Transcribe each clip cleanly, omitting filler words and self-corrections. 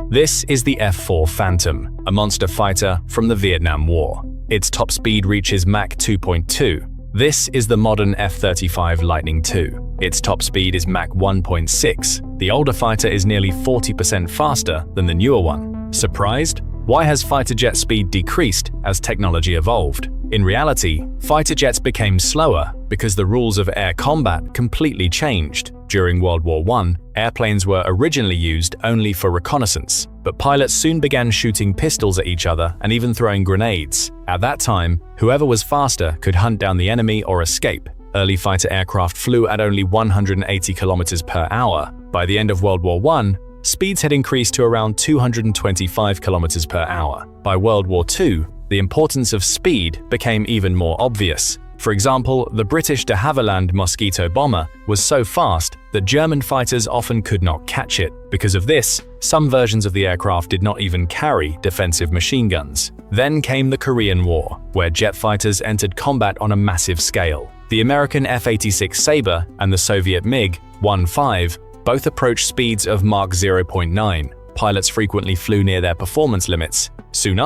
This is the F-4 Phantom, a monster fighter from the Vietnam War. Its top speed reaches Mach 2.2. This is the modern F-35 Lightning II. Its top speed is Mach 1.6. The older fighter is nearly 40% faster than the newer one. Surprised? Why has fighter jet speed decreased as technology evolved? In reality, fighter jets became slower because the rules of air combat completely changed. During World War I, airplanes were originally used only for reconnaissance, but pilots soon began shooting pistols at each other and even throwing grenades. At that time, whoever was faster could hunt down the enemy or escape. Early fighter aircraft flew at only 180 kilometers per hour. By the end of World War I, speeds had increased to around 225 kilometers per hour. By World War II, the importance of speed became even more obvious. For example, the British de Havilland Mosquito bomber was so fast that German fighters often could not catch it. Because of this, some versions of the aircraft did not even carry defensive machine guns. Then came the Korean War, where jet fighters entered combat on a massive scale. The American F-86 Sabre and the Soviet MiG-21 both approached speeds of Mach 0.9. Pilots frequently flew near their performance limits. Soon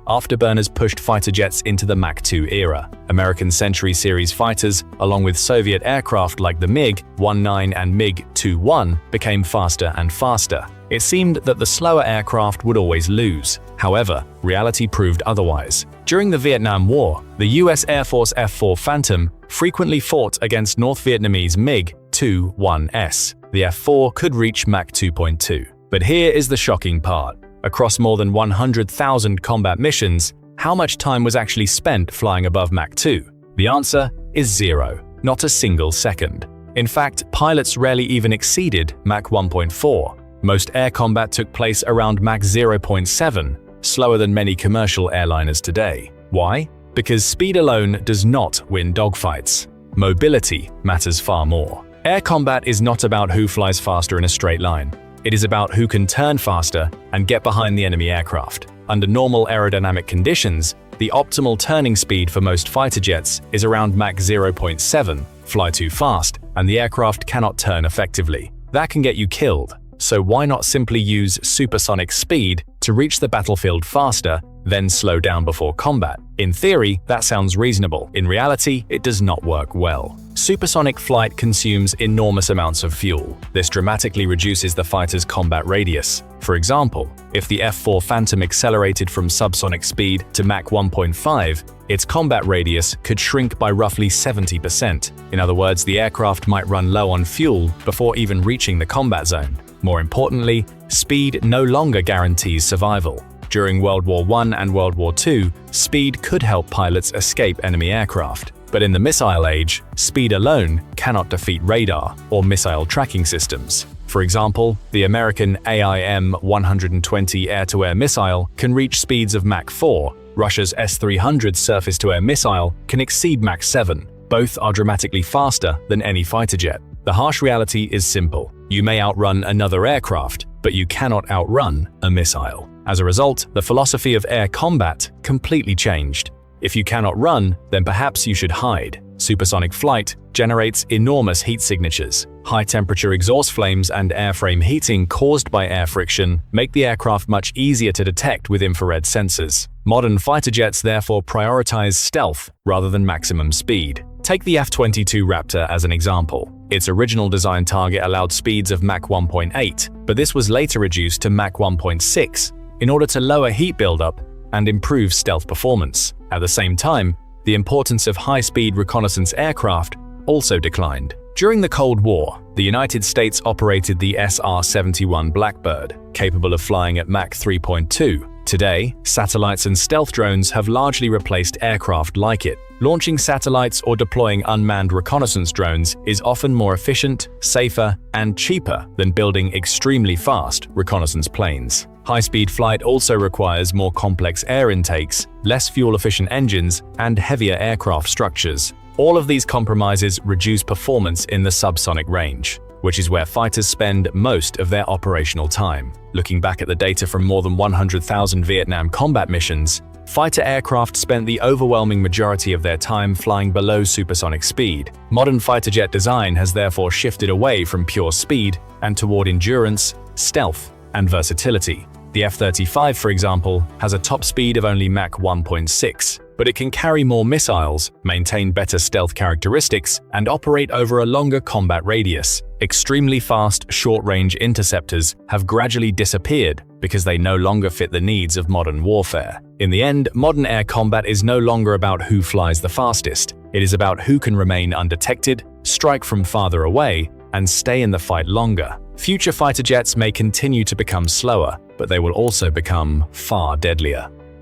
afterburners pushed fighter jets into the Mach 2 era. American Century Series fighters, along with Soviet aircraft like the MiG-19 and MiG-21, became faster and faster. It seemed that the slower aircraft would always lose. However, reality proved otherwise. During the Vietnam War, the US Air Force F-4 Phantom frequently fought against North Vietnamese MiG-21s. The F-4 could reach Mach 2.2. But here is the shocking part. Across more than 100,000 combat missions, how much time was actually spent flying above Mach 2? The answer is 0, not a single second. In fact, pilots rarely even exceeded Mach 1.4. Most air combat took place around Mach 0.7, slower than many commercial airliners today. Why? Because speed alone does not win dogfights. Mobility matters far more. Air combat is not about who flies faster in a straight line. It is about who can turn faster and get behind the enemy aircraft. Under normal aerodynamic conditions, the optimal turning speed for most fighter jets is around Mach 0.7. Fly too fast, and the aircraft cannot turn effectively. That can get you killed. So why not simply use supersonic speed to reach the battlefield faster, then slow down before combat? In theory, that sounds reasonable. In reality, it does not work well. Supersonic flight consumes enormous amounts of fuel. This dramatically reduces the fighter's combat radius. For example, if the F-4 Phantom accelerated from subsonic speed to Mach 1.5, its combat radius could shrink by roughly 70%. In other words, the aircraft might run low on fuel before even reaching the combat zone. More importantly, speed no longer guarantees survival. During World War I and World War II, speed could help pilots escape enemy aircraft. But in the missile age, speed alone cannot defeat radar or missile tracking systems. For example, the American AIM-120 air-to-air missile can reach speeds of Mach 4. Russia's S-300 surface-to-air missile can exceed Mach 7. Both are dramatically faster than any fighter jet. The harsh reality is simple. You may outrun another aircraft, but you cannot outrun a missile. As a result, the philosophy of air combat completely changed. If you cannot run, then perhaps you should hide. Supersonic flight generates enormous heat signatures. High-temperature exhaust flames and airframe heating caused by air friction make the aircraft much easier to detect with infrared sensors. Modern fighter jets therefore prioritize stealth rather than maximum speed. Take the F-22 Raptor as an example. Its original design target allowed speeds of Mach 1.8, but this was later reduced to Mach 1.6 in order to lower heat buildup and improve stealth performance. At the same time, the importance of high-speed reconnaissance aircraft also declined. During the Cold War, the United States operated the SR-71 Blackbird, capable of flying at Mach 3.2. Today, satellites and stealth drones have largely replaced aircraft like it. Launching satellites or deploying unmanned reconnaissance drones is often more efficient, safer, and cheaper than building extremely fast reconnaissance planes. High-speed flight also requires more complex air intakes, less fuel-efficient engines, and heavier aircraft structures. All of these compromises reduce performance in the subsonic range, which is where fighters spend most of their operational time. Looking back at the data from more than 100,000 Vietnam combat missions, fighter aircraft spent the overwhelming majority of their time flying below supersonic speed. Modern fighter jet design has therefore shifted away from pure speed and toward endurance, stealth, and versatility. The F-35, for example, has a top speed of only Mach 1.6, but it can carry more missiles, maintain better stealth characteristics, and operate over a longer combat radius. Extremely fast, short-range interceptors have gradually disappeared because they no longer fit the needs of modern warfare. In the end, modern air combat is no longer about who flies the fastest. It is about who can remain undetected, strike from farther away, and stay in the fight longer. Future fighter jets may continue to become slower, but they will also become far deadlier.